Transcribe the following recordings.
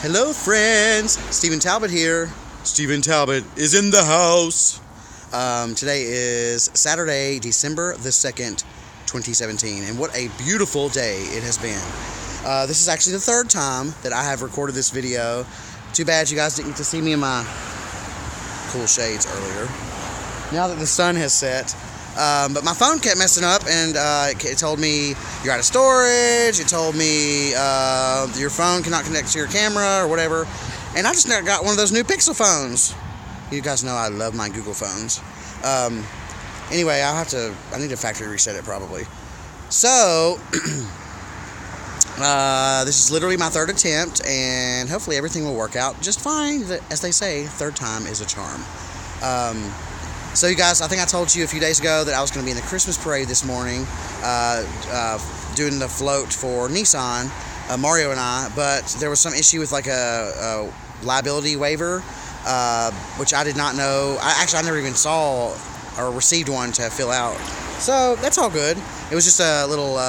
Hello, friends. Stephen Talbot here. Stephen Talbot is in the house. Today is Saturday, December the 2nd, 2017, and what a beautiful day it has been. This is actually the third time that I have recorded this video. Too bad you guys didn't get to see me in my cool shades earlier. Now that the sun has set. But my phone kept messing up, and it told me you're out of storage. It told me your phone cannot connect to your camera or whatever. And I just got one of those new Pixel phones. You guys know I love my Google phones. Anyway, I need to factory reset it probably. So, this is literally my third attempt, and hopefully everything will work out just fine. As they say, third time is a charm. So you guys, I think I told you a few days ago that I was going to be in the Christmas parade this morning, doing the float for Nissan, Mario and I, but there was some issue with like a liability waiver, which I did not know. I never even saw or received one to fill out. So that's all good. It was just a little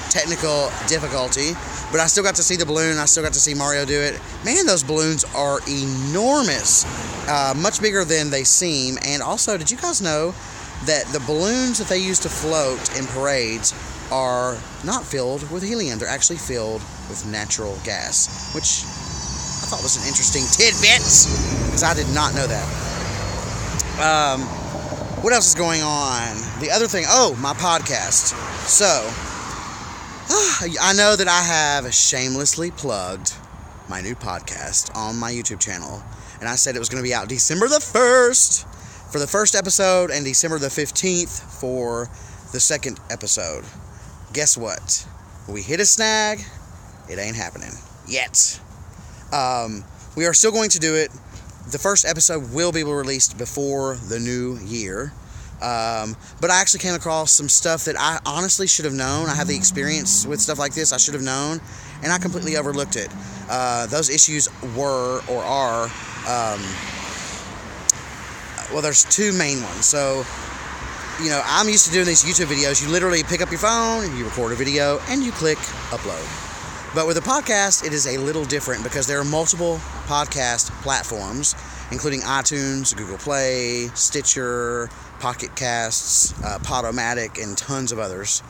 technical difficulty, but I still got to see the balloon. I still got to see Mario do it. Man, those balloons are enormous, much bigger than they seem. And also, did you guys know that the balloons that they use to float in parades are not filled with helium? They're actually filled with natural gas, which I thought was an interesting tidbit, because I did not know that. What else is going on? The other thing, my podcast. So, I know that I have shamelessly plugged my new podcast on my YouTube channel. And I said it was going to be out December the 1st for the first episode and December the 15th for the second episode. Guess what? We hit a snag. It ain't happening yet. We are still going to do it. The first episode will be released before the new year. But I actually came across some stuff that I honestly should have known. I have the experience with stuff like this. I should have known, and I completely overlooked it. Those issues were or are, there's two main ones. So, I'm used to doing these YouTube videos. You literally pick up your phone, you record a video, and you click upload. But with a podcast, it is a little different because there are multiple podcast platforms, including iTunes, Google Play, Stitcher, Pocket Casts, Podomatic, and tons of others.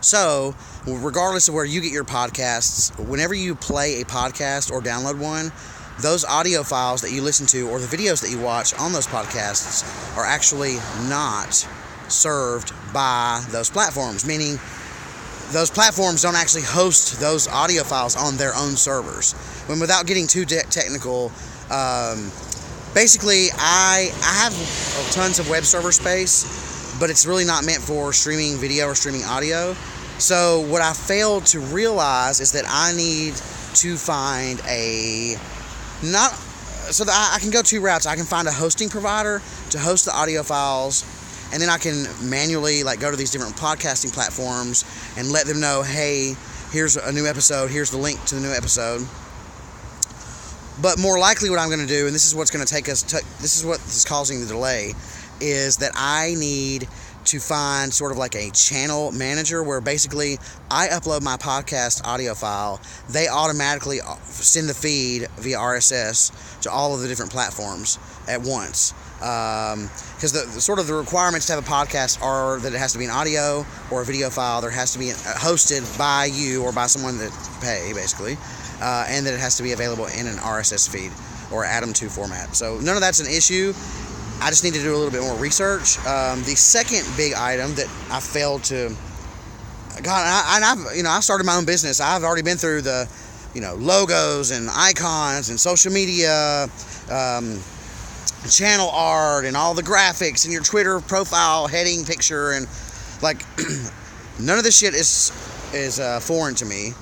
So, regardless of where you get your podcasts, whenever you play a podcast or download one, those audio files that you listen to or the videos that you watch on those podcasts are actually not served by those platforms, meaning those platforms don't actually host those audio files on their own servers. When without getting too technical, basically I have tons of web server space, but it's really not meant for streaming video or streaming audio. So what I failed to realize is that I need to find so that I can go two routes. I can find a hosting provider to host the audio files, and then I can manually go to these different podcasting platforms and let them know, hey, here's a new episode, here's the link to the new episode. But more likely what I'm going to do, and this is what's going to take us, this is what is causing the delay, is that I need to find sort of like a channel manager where basically I upload my podcast audio file. They automatically send the feed via RSS to all of the different platforms at once. Because the requirements to have a podcast are that it has to be an audio or a video file. There has to be hosted by you or by someone that pay, basically. And that it has to be available in an RSS feed or Atom2 format. So none of that's an issue. I just need to do a little bit more research. The second big item that I failed to, I've started my own business. I've already been through the, logos and icons and social media, channel art and all the graphics and your Twitter profile heading picture and none of this shit is foreign to me.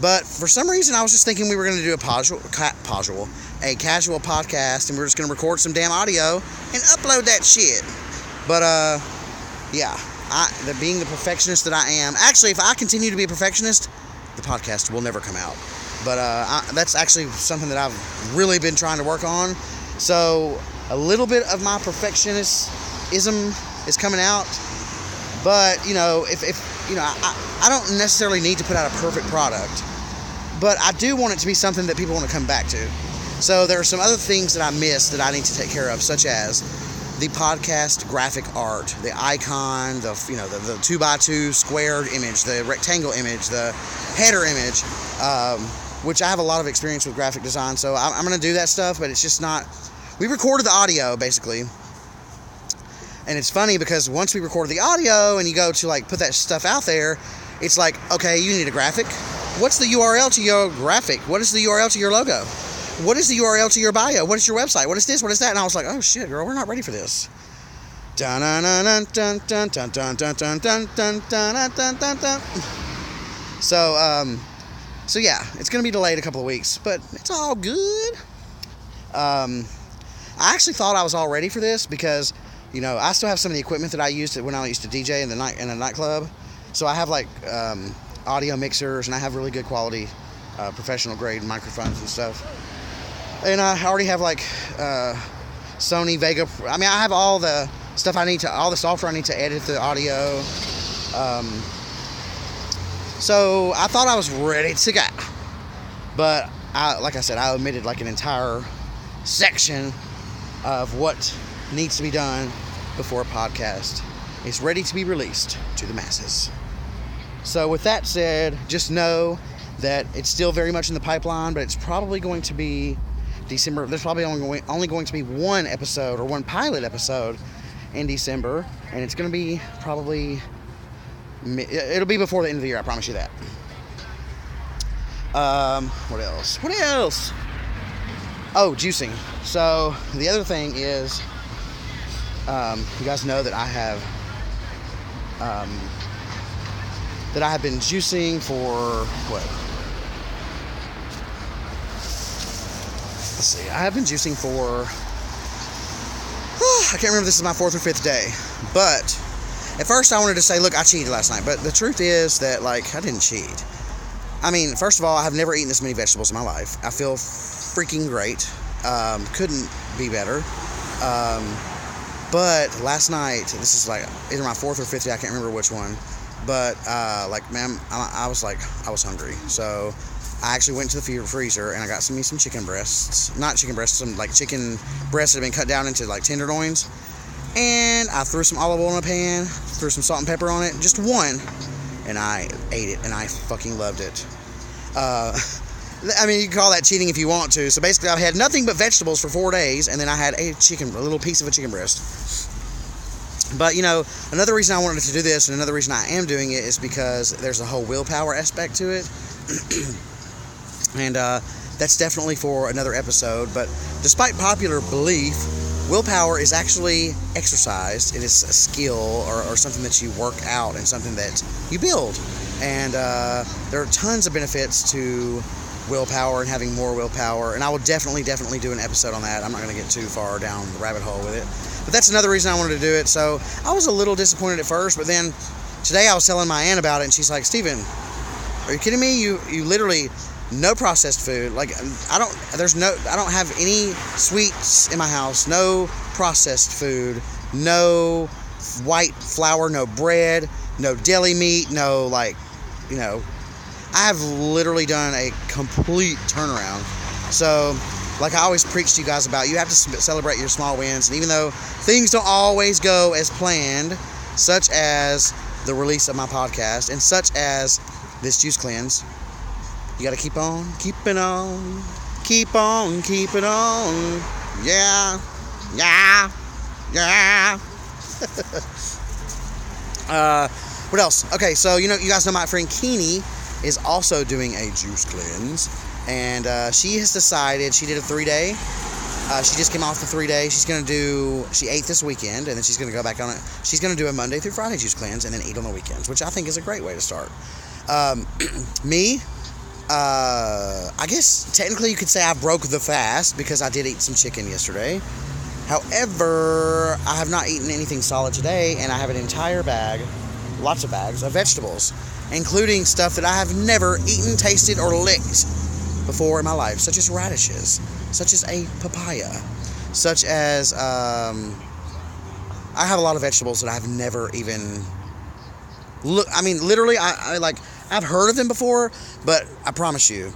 But for some reason, I was just thinking we were going to do a casual podcast, and we were just going to record some damn audio and upload that shit. But, being the perfectionist that I am, actually, if I continue to be a perfectionist, the podcast will never come out. But that's actually something that I've really been trying to work on. So, a little bit of my perfectionism is coming out. But, if I don't necessarily need to put out a perfect product. but I do want it to be something that people want to come back to. So there are some other things that I missed that I need to take care of, such as the podcast graphic art, the icon, the 2x2 squared image, the rectangle image, the header image, which I have a lot of experience with graphic design, so I'm going to do that stuff, but it's just not... We recorded the audio, basically, and it's funny because once we recorded the audio and you go to like put that stuff out there, it's like, okay, you need a graphic. What's the URL to your graphic? What is the URL to your logo? What is the URL to your bio? What is your website? What is this? What is that? And I was like, oh shit, girl, we're not ready for this. So yeah, it's gonna be delayed a couple of weeks, but it's all good. I actually thought I was all ready for this because, I still have some of the equipment that I used when I used to DJ in a nightclub. So I have like audio mixers, and I have really good quality professional grade microphones and stuff. And I already have like Sony Vega. I mean, I have all the stuff I need all the software I need to edit the audio. So I thought I was ready to go. But like I said, I omitted like an entire section of what needs to be done before a podcast is ready to be released to the masses. So with that said, just know that it's still very much in the pipeline, but it's probably going to be December. There's probably only going to be one episode or one pilot episode in December, and it's going to be probably... It'll be before the end of the year, I promise you that. What else? Oh, juicing. So the other thing is, you guys know that I have been juicing for what? Let's see. I have been juicing for... I can't remember if this is my 4th or 5th day, but at first I wanted to say, look, I cheated last night, but the truth is that, like, I didn't cheat. I mean, first of all, I have never eaten this many vegetables in my life. I feel freaking great. Couldn't be better. But last night, this is like either my 4th or 5th day, I can't remember which one, but man, I was hungry, so I actually went to the freezer and I got some chicken breasts. Not chicken breasts, some like chicken breasts that have been cut down into like tenderloins. And I threw some olive oil in a pan, threw some salt and pepper on it, just one, and I ate it, and I fucking loved it. I mean, you can call that cheating if you want to. So basically, I had nothing but vegetables for 4 days, and then I had a little piece of a chicken breast. But, another reason I wanted to do this, and another reason I am doing it, is because there's a whole willpower aspect to it. And that's definitely for another episode. But despite popular belief, willpower is actually exercised. It is a skill or something that you work out and something that you build. And there are tons of benefits to willpower and having more willpower. And I will definitely do an episode on that. I'm not going to get too far down the rabbit hole with it. But that's another reason I wanted to do it. So I was a little disappointed at first, but then today I was telling my aunt about it, and she's like, Steven, are you kidding me? You literally... No processed food. Like, I don't have any sweets in my house. No processed food. No white flour. No bread. No deli meat. No, I have literally done a complete turnaround. So, like I always preach to you guys about, you have to celebrate your small wins. And even though things don't always go as planned, such as the release of my podcast and such as this juice cleanse, you gotta keep on keeping on. Keep on keeping on. Yeah. What else? Okay, so you guys know my friend Keene is also doing a juice cleanse, and she has decided, she did a 3-day. She just came off the 3-day. She ate this weekend, and then she's gonna go back on it. She's gonna do a Monday through Friday juice cleanse and then eat on the weekends, which I think is a great way to start. Me, I guess technically you could say I broke the fast because I did eat some chicken yesterday. However, I have not eaten anything solid today, and I have an entire bag, lots of bags of vegetables, including stuff that I have never eaten, tasted, or licked before in my life, such as radishes, such as a papaya, such as, I have a lot of vegetables that I've never even literally, I've heard of them before, but I promise you,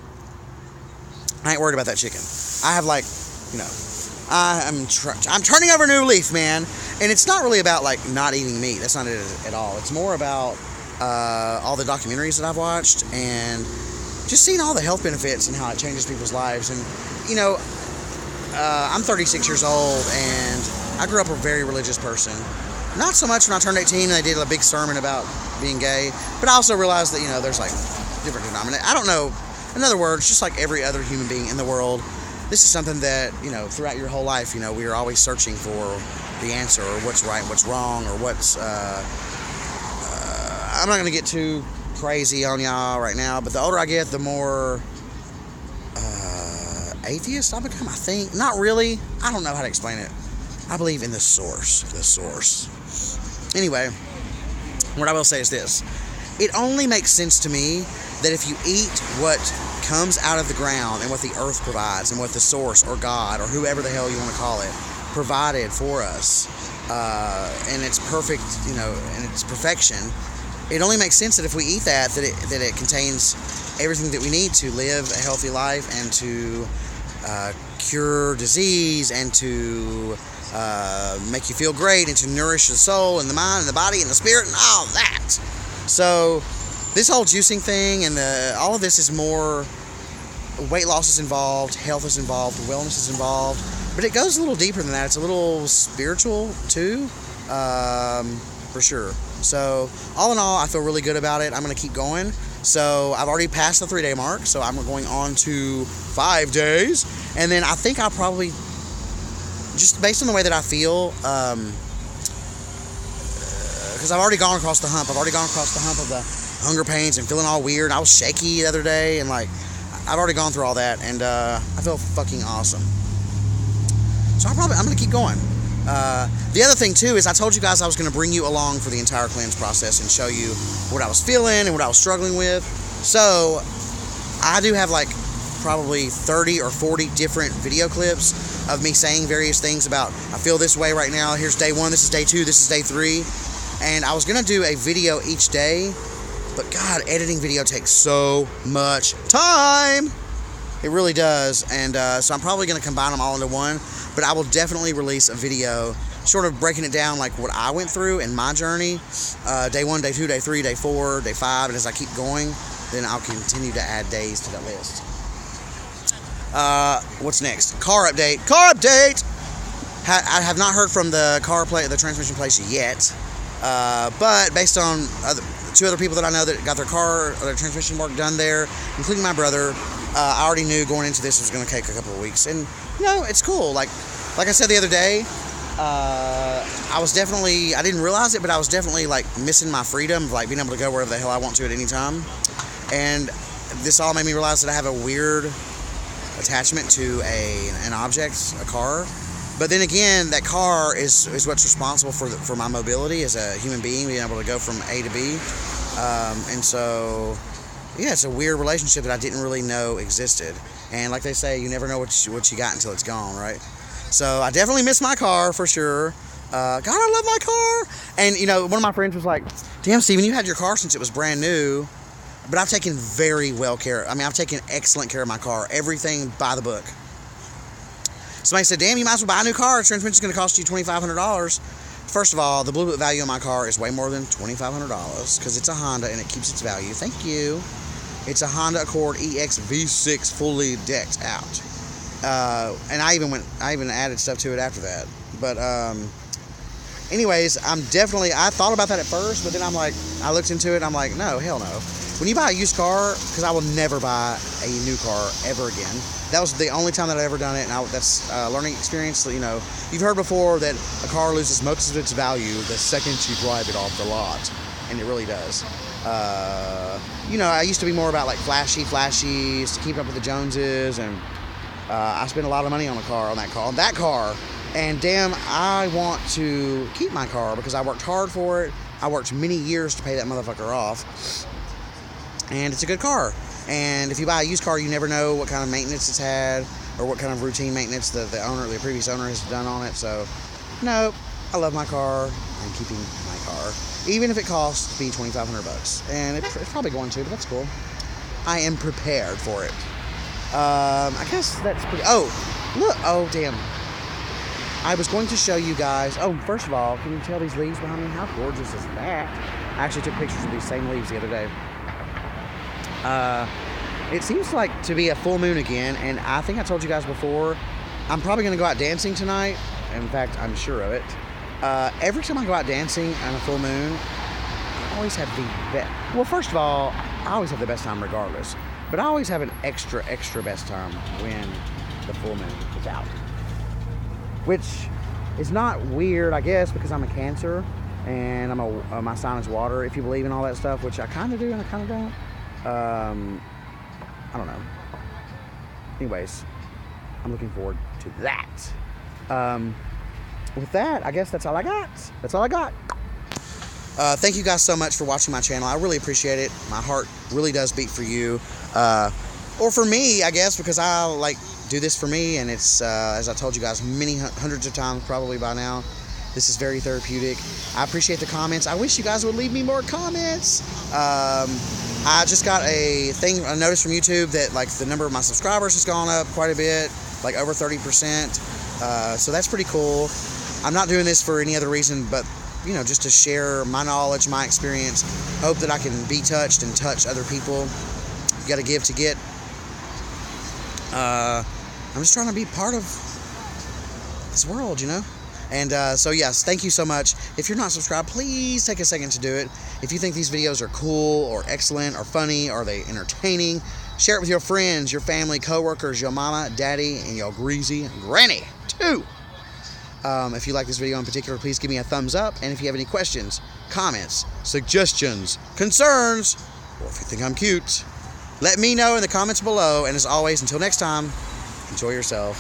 I ain't worried about that chicken. I have like, you know, I'm turning over a new leaf, man. And it's not really about like not eating meat. That's not it at all. It's more about all the documentaries that I've watched and just seeing all the health benefits and how it changes people's lives. And, you know, I'm 36 years old and I grew up a very religious person. Not so much when I turned 18 and they did a big sermon about being gay, but I also realized that, you know, there's like different denominations. I don't know. In other words, just like every other human being in the world, this is something that, you know, throughout your whole life, you know, we are always searching for the answer or what's right, what's wrong, or what's, I'm not going to get too crazy on y'all right now, but the older I get, the more atheist I become, I think. Not really. I don't know how to explain it. I believe in the source. Anyway, what I will say is this. It only makes sense to me that if you eat what comes out of the ground and what the earth provides and what the source or God or whoever the hell you want to call it provided for us, and it's perfect, you know, and it's perfection, it only makes sense that if we eat that it contains everything that we need to live a healthy life and to cure disease and to make you feel great and to nourish the soul and the mind and the body and the spirit and all that. So this whole juicing thing and all of this is more, weight loss is involved, health is involved, wellness is involved, but it goes a little deeper than that. It's a little spiritual too, for sure. So all in all, I feel really good about it. I'm going to keep going. So I've already passed the 3-day mark, so I'm going on to 5 days, and then I think I'll probably, just based on the way that I feel, because I've already gone across the hump. I've already gone across the hump of the hunger pains and feeling all weird. I was shaky the other day, and like, I've already gone through all that, and I feel fucking awesome. So I'm going to keep going. The other thing too is I told you guys I was going to bring you along for the entire cleanse process and show you what I was feeling and what I was struggling with. So I do have like probably 30 or 40 different video clips of me saying various things about, I feel this way right now. Here's day 1, this is day 2, this is day 3. And I was going to do a video each day, but God, editing video takes so much time. It really does. And so I'm probably going to combine them all into one, but I will definitely release a video sort of breaking it down like what I went through in my journey. Day 1, day 2, day 3, day 4, day 5, and as I keep going, then I'll continue to add days to that list. What's next? Car update. I have not heard from the transmission place yet, but based on 2 other people that I know that got their transmission work done there, including my brother, I already knew going into this it was going to take a couple of weeks, and you know, it's cool. Like I said the other day, I didn't realize it, but I was definitely like missing my freedom of like being able to go wherever the hell I want to at any time. And this all made me realize that I have a weird attachment to an object, a car. But then again, that car is what's responsible for my mobility as a human being, being able to go from A to B. And so, yeah, it's a weird relationship that I didn't really know existed. And like they say, you never know what you got until it's gone, right? So I definitely miss my car for sure. God, I love my car. And, you know, one of my friends was like, damn, Steven, you had your car since it was brand new. But I've taken I've taken excellent care of my car. Everything by the book. Somebody said, damn, you might as well buy a new car. Transmission's going to cost you $2,500. First of all, the Blue Book value of my car is way more than $2,500 because it's a Honda and it keeps its value. Thank you. It's a Honda Accord EX V6 fully decked out. And I even added stuff to it after that. But anyways, I thought about that at first, but then I looked into it and I'm like, no, hell no. When you buy a used car, because I will never buy a new car ever again. That was the only time that I've ever done it, and that's a learning experience. So, you know, you've heard before that a car loses most of its value the second you drive it off the lot, and it really does. You know, I used to be more about like flashy, to keep up with the Joneses, and I spent a lot of money on that car, and damn, I want to keep my car because I worked hard for it. I worked many years to pay that motherfucker off. And it's a good car. And if you buy a used car, you never know what kind of maintenance it's had or what kind of routine maintenance the previous owner has done on it. So, no, I love my car. I'm keeping my car, even if it costs me $2,500. And it's probably going to, but that's cool. I am prepared for it. I guess that's pretty. Oh, look. Oh, damn. I was going to show you guys. Oh, first of all, can you tell these leaves behind me? How gorgeous is that? I actually took pictures of these same leaves the other day. It seems like to be a full moon again, and I think I told you guys before, I'm probably going to go out dancing tonight. In fact, I'm sure of it. Every time I go out dancing on a full moon, I always have the best. Well, first of all, I always have the best time regardless. But I always have an extra best time when the full moon is out. Which is not weird, I guess, because I'm a Cancer and my sign is water, if you believe in all that stuff, which I kind of do and I kind of don't. I don't know. Anyways, I'm looking forward to that. With that, I guess that's all I got. That's all I got. Thank you guys so much for watching my channel. I really appreciate it. My heart really does beat for you. Or for me, I guess, because I do this for me, and it's, as I told you guys many hundreds of times probably by now, this is very therapeutic. I appreciate the comments. I wish you guys would leave me more comments. I just got a notice from YouTube that the number of my subscribers has gone up quite a bit, over 30%. So that's pretty cool. I'm not doing this for any other reason but, just to share my knowledge, my experience. Hope that I can be touched and touch other people. You got to give to get. I'm just trying to be part of this world, And so yes, thank you so much. If you're not subscribed, please take a second to do it. If you think these videos are cool or excellent or funny or they entertaining, share it with your friends, your family, coworkers, your mama, daddy, and your greasy granny too. If you like this video in particular, please give me a thumbs up. And if you have any questions, comments, suggestions, concerns, or if you think I'm cute, let me know in the comments below. And as always, until next time, enjoy yourself.